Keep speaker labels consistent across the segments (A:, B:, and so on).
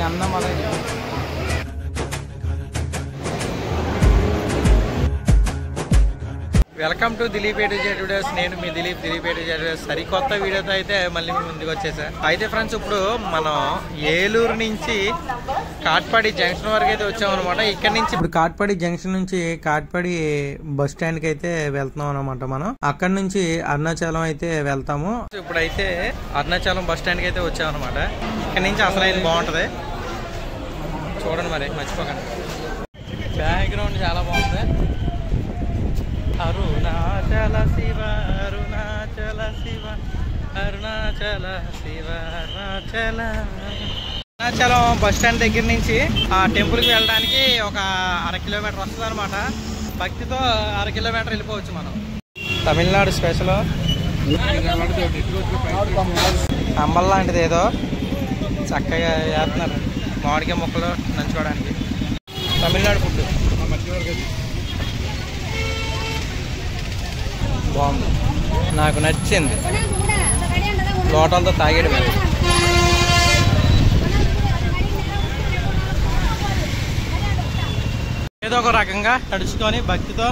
A: Annamalai. Welcome to Dilip A to Z videos. నేను మీ Dilip A to Z videos. సరికొత్త వీడియోతో అయితే మళ్ళీ మీ ముందుకు వచ్చేసా. అయితే ఫ్రెండ్స్, ఇప్పుడు మనం ఏలూరు నుంచి కాట్పాడి జంక్షన్ వరకు అయితే వచ్చామన్నమాట. ఇక్కడ నుంచి ఇప్పుడు కాట్పాడి జంక్షన్ నుంచి కాట్పాడి బస్ స్టాండ్ కి అయితే వెళ్తున్నాం అనమాట. మనం అక్కడ నుంచి అరుణాచలం అయితే వెళ్తాము. ఇప్పుడైతే అరుణాచలం బస్ స్టాండ్ కి అయితే వచ్చామన్నమాట. ఇక్కడ నుంచి అసలు అయితే బాగుంటది, చూడండి మరి మర్చిపోకండి. బ్యాక్గ్రౌండ్ చాలా బాగుంది. అరుణాచల శివ అరుణాచల శివ అరుణాచల శివ అరుణాచల. అరుణాచలం బస్ స్టాండ్ దగ్గర నుంచి ఆ టెంపుల్కి వెళ్ళడానికి ఒక 1/2 కిలోమీటర్ వస్తుంది అనమాట. భక్తితో 1/2 కిలోమీటర్ వెళ్ళిపోవచ్చు మనం. తమిళనాడు స్పెషల్ అంబల్ లాంటిది ఏదో చక్కగా వేస్తున్నారు, మామిడికాయ ముక్కలు నంచుకోవడానికి. తమిళనాడు ఫుడ్ బాగుంది, నాకు నచ్చింది. లోటలతో తాగేడు మరి. ఏదో ఒక రకంగా నడుచుకొని భక్తితో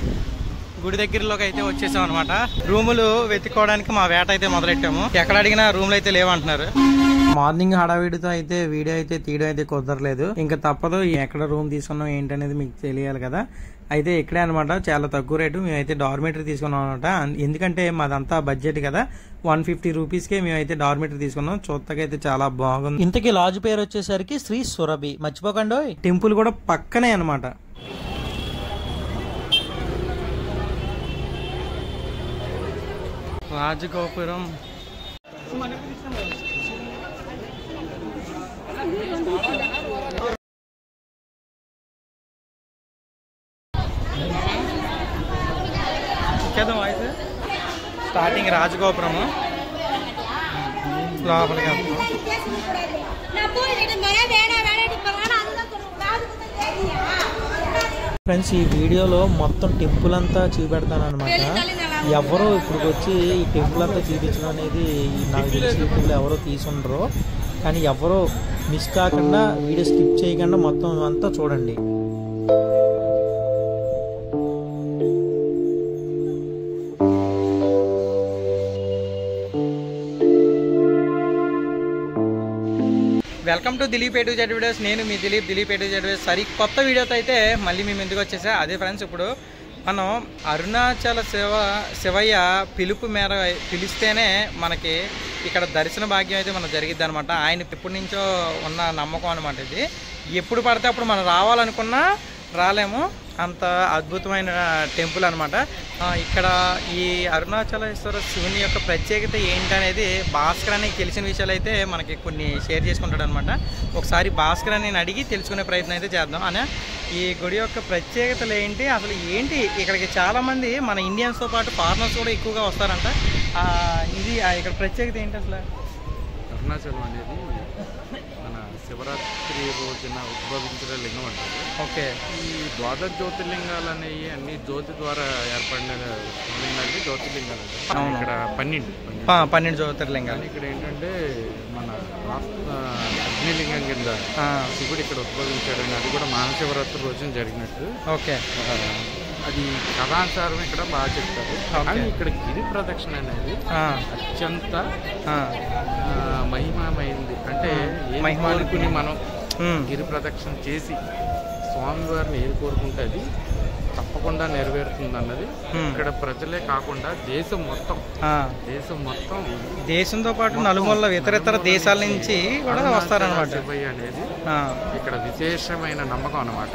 A: గుడి దగ్గరలోకి అయితే వచ్చేసాం అనమాట. రూములు వెతుక్కోవడానికి మా వేట అయితే మొదలెట్టాము. ఎక్కడ అడిగినా రూమ్లు అయితే లేవంటున్నారు. మార్నింగ్ హడావిడితో అయితే వీడియో అయితే తీయడం అయితే కుదరలేదు. ఇంకా తప్పదు, ఎక్కడ రూమ్ తీసుకున్నాం ఏంటనేది మీకు తెలియాలి కదా. అయితే ఇక్కడే అనమాట, చాలా తక్కువ రేటు. మేమైతే డార్మేటరీ తీసుకున్నాం అనమాట. ఎందుకంటే మాదంతా బడ్జెట్ కదా. 150 రూపీస్కే మేమైతే డార్మేటరీ తీసుకున్నాం. చూత్తకైతే చాలా బాగుంది. ఇంతకీ లాడ్జ్ పేరు వచ్చేసరికి శ్రీ సురభి. మర్చిపోకండి. టెంపుల్ కూడా పక్కనే అనమాట. రాజగోపురం స్టార్టింగ్ రాజగోపురము లోపలికి వెళ్తాం. ఫ్రెండ్స్, ఈ వీడియోలో మొత్తం టెంపుల్ అంతా చూపెడతాను అనమాట. ఎవరో ఇప్పుడు వచ్చి ఈ టెంపుల్ అంతా చూపించడం అనేది నాకు తెలిసి యూట్యూబ్లో ఎవరో తీసుండరు. కానీ ఎవరో మిస్ కాకుండా వీడియో స్కిప్ చేయకుండా మొత్తం అంతా చూడండి. Welcome to Dilip A to Z videos. నేను మీ Dilip A to Z videos. కొత్త వీడియోతో అయితే మళ్ళీ మీ ముందుకు వచ్చేసా. అదే ఫ్రెండ్స్, ఇప్పుడు మనం అరుణాచల శివయ్య పిలుపు మేర పిలిస్తేనే మనకి ఇక్కడ దర్శన భాగ్యం అయితే మనకు జరిగిద్ది అనమాట. ఆయన ఎప్పటి నుంచో ఉన్న నమ్మకం అనమాట ఇది. ఎప్పుడు పడితే అప్పుడు మనం రావాలనుకున్నా రాలేము, అంత అద్భుతమైన టెంపుల్ అనమాట. ఇక్కడ ఈ అరుణాచలేశ్వర శివుని యొక్క ప్రత్యేకత ఏంటనేది భాస్కర్ అని తెలిసిన విషయాలు అయితే మనకి కొన్ని షేర్ చేసుకుంటాడు అనమాట. ఒకసారి భాస్కర్ అని అడిగి తెలుసుకునే ప్రయత్నం అయితే చేద్దాం. అనే ఈ గుడి యొక్క ప్రత్యేకతలు ఏంటి, అసలు ఏంటి ఇక్కడికి చాలామంది మన ఇండియన్స్తో పాటు ఫారినర్స్ కూడా ఎక్కువగా వస్తారంట. ఇది ఇక్కడ ప్రత్యేకత ఏంటి అసలు?
B: అరుణాచలం అనేది మన శివరాత్రి రోజున ఉద్భవించిన లింగం అంటారు.
A: ఓకే.
B: ఈ ద్వాదశ జ్యోతిర్లింగాలు అనేవి అన్ని జ్యోతి ద్వారా ఏర్పడిన లింగాలు జ్యోతిర్లింగాలు. ఇక్కడ 12
A: జ్యోతిర్లింగాలు.
B: ఇక్కడ ఏంటంటే మన అగ్నిలింగం కింద శివుడు ఇక్కడ ఉద్భవించాడని, అది కూడా మహాశివరాత్రి రోజున జరిగినట్టు.
A: ఓకే.
B: అది కథానుసారం ఇక్కడ బాగా చెప్తారు. కానీ ఇక్కడ గిరి ప్రదక్షిణ అనేది అత్యంత మహిమమైంది. అంటే మహిమానుకుని మనం గిరి ప్రదక్షిణ చేసి స్వామివారిని ఏది కోరుకుంటే అది తప్పకుండా నెరవేరుతుంది అన్నది ఇక్కడ ప్రజలే కాకుండా దేశం మొత్తం
A: దేశంతో పాటు నలుమూల ఇతర దేశాల నుంచి కూడా వస్తారన్నమాట.
B: శివయ్య అనేది ఇక్కడ విశేషమైన నమ్మకం అన్నమాట.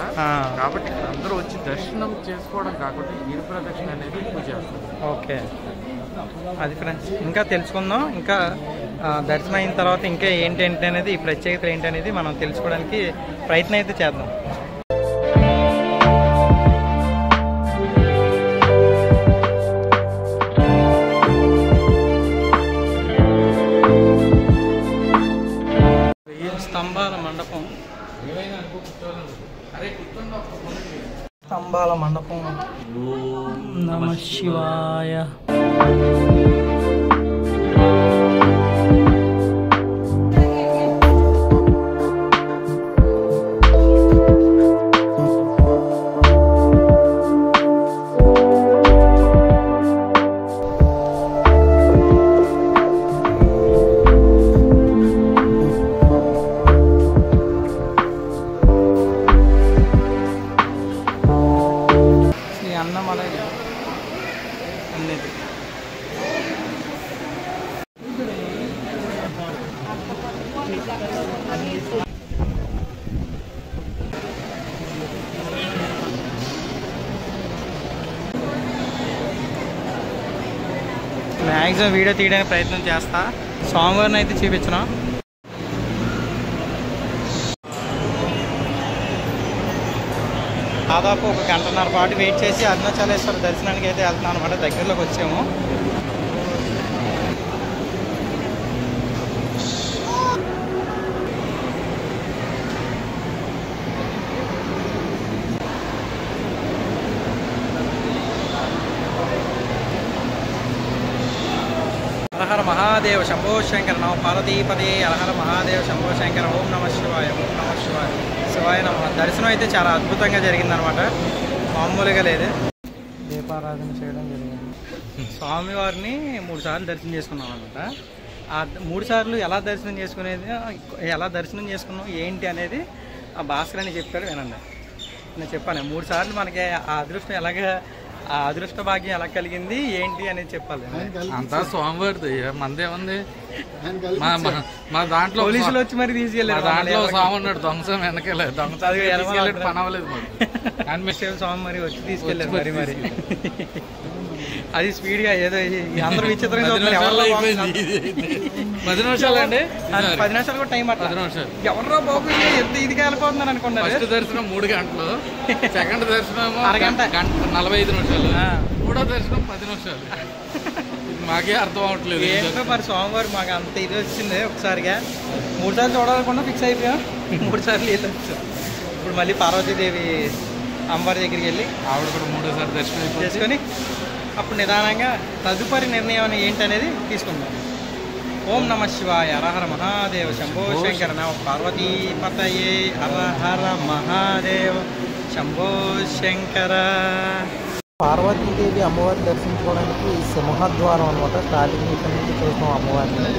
B: కాబట్టి ఇక్కడ అందరూ వచ్చి దర్శనం చేసుకోవడం కాకుండా గిరి ప్రదక్షిణ అనేది ఎక్కువ చేస్తారు.
A: ఓకే, అది ఫ్రెండ్స్. ఇంకా తెలుసుకుందాం. ఇంకా దర్శనం అయిన తర్వాత ఇంకా ఏంటి అనేది, ఈ ప్రత్యేకత ఏంటనేది మనం తెలుసుకోవడానికి ప్రయత్నం అయితే చేద్దాం. స్తంభాల మండపం. స్తంభాల మండపం. ఓం నమః శివాయ. మ్యాక్సిమం వీడియో తీయడానికి ప్రయత్నం చేస్తా. స్వామివారిని అయితే చూపించను. దాదాపు 1 గంటన్నర పాటు వెయిట్ చేసి అరుణాచలేశ్వర దర్శనానికి అయితే వెళ్తున్నాం అనమాట. దగ్గరలోకి వచ్చాము. హరహర మహాదేవ శంభో శంకర నమ పార్వతీపదే హరహర మహాదేవ శంభో శంకర. ఓం నమ శివాయ, ఓం నమ శివాయ, శివాయ నమ. దర్శనం అయితే చాలా అద్భుతంగా జరిగిందనమాట. మామూలుగా లేదు. దీపారాధన చేయడం జరిగింది. స్వామివారిని 3 సార్లు దర్శనం చేసుకున్నాం అనమాట. ఆ 3 సార్లు ఎలా దర్శనం చేసుకున్నాం ఏంటి అనేది ఆ భాస్కర్ అని చెప్పారు. వినండి, నేను చెప్పాను 3 సార్లు మనకి ఆ అదృష్ట భాగ్యం ఎలా కలిగింది ఏంటి అనేది చెప్పాలి.
B: అంతా స్వామివారిది, మందేముంది. మా దాంట్లో
A: పోలీసులు వచ్చి మరి తీసుకెళ్ళారు.
B: దాంట్లో స్వామి ఉన్నాడు, దొంగసం వెనకెళ్ళాడు, దొంగ పని అవ్వలేదు.
A: స్వామి మరి వచ్చి తీసుకెళ్ళారు. మరి అది స్పీడ్ గా ఏదో అందరూ విచిత్రంగా
B: 10 నిమిషాలు అండి.
A: 10 నిమిషాలు కూడా టైం. 10 నిమిషాలు ఎవరో బాబు ఎంత ఇదిగా వెళ్ళిపోతున్నారు అనుకున్నారు.
B: ఫస్ట్ దర్శనం 3 గంటలు, సెకండ్ దర్శనం అరగంట 45 నిమిషాలు, మూడో దర్శనం 10 నిమిషాలు. మాకే అర్థం అవ్వట్లేదు
A: ఏంటో మరి. స్వామివారు మాకు అంత ఇది వచ్చింది. ఒకసారిగా 3 సార్లు చూడాలనుకున్నా ఫిక్స్ అయిపోయాం. 3 సార్లు వెళ్ళి వచ్చాం. ఇప్పుడు మళ్ళీ పార్వతీదేవి అమ్మవారి దగ్గరికి వెళ్ళి
B: ఆవిడ కూడా 3వ సారి దర్శనం
A: చేసుకొని అప్పుడు నిదానంగా తదుపరి నిర్ణయం ఏంటనేది తీసుకుందాం. ఓం నమ శివాయ, హరహర మహాదేవ శంభో శంకర నమ పార్వతీపతయే హరహర మహాదేవ శంభో శంకర. పార్వతీదేవి అమ్మవారిని దర్శించుకోవడానికి సింహద్వారం అనమాట. స్టార్టింగ్ ఇక్కడ నుంచి చూస్తాం అమ్మవారిని.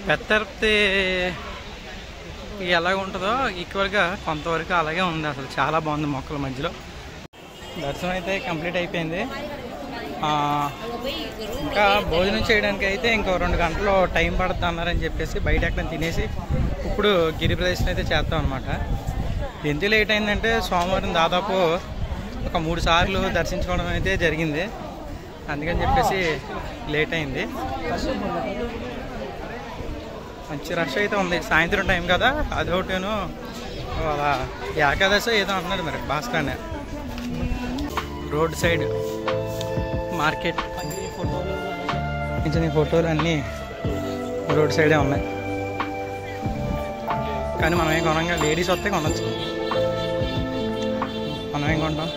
A: పెద్దర్తి ఎలాగ ఉంటుందో ఈక్వల్గా కొంతవరకు అలాగే ఉంది. అసలు చాలా బాగుంది మొక్కల మధ్యలో. దర్శనం అయితే కంప్లీట్ అయిపోయింది. ఇంకా భోజనం చేయడానికి అయితే ఇంకో 2 గంటలు టైం పడుతుంది అన్నారని చెప్పేసి బయట ఎక్కడ తినేసి ఇప్పుడు గిరి ప్రదర్శన అయితే చేస్తాం అనమాట. ఎందుకు లేట్ అయిందంటే స్వామివారిని దాదాపు ఒక 3 సార్లు దర్శించుకోవడం అయితే జరిగింది. అందుకని చెప్పేసి లేట్ అయింది. మంచి రష్ అయితే ఉంది. సాయంత్రం టైం కదా, అదొకటేను అలా ఏకాదశి ఏదో అన్నాడు మరి భాస్కర్నే. రోడ్ సైడ్ మార్కెట్ కొంచెం ఫోటోలు అన్నీ రోడ్ సైడే ఉన్నాయి. కానీ మనం ఏం కొనంగా, లేడీస్ వస్తే కొనవచ్చు. మనం ఏం కొంటాం.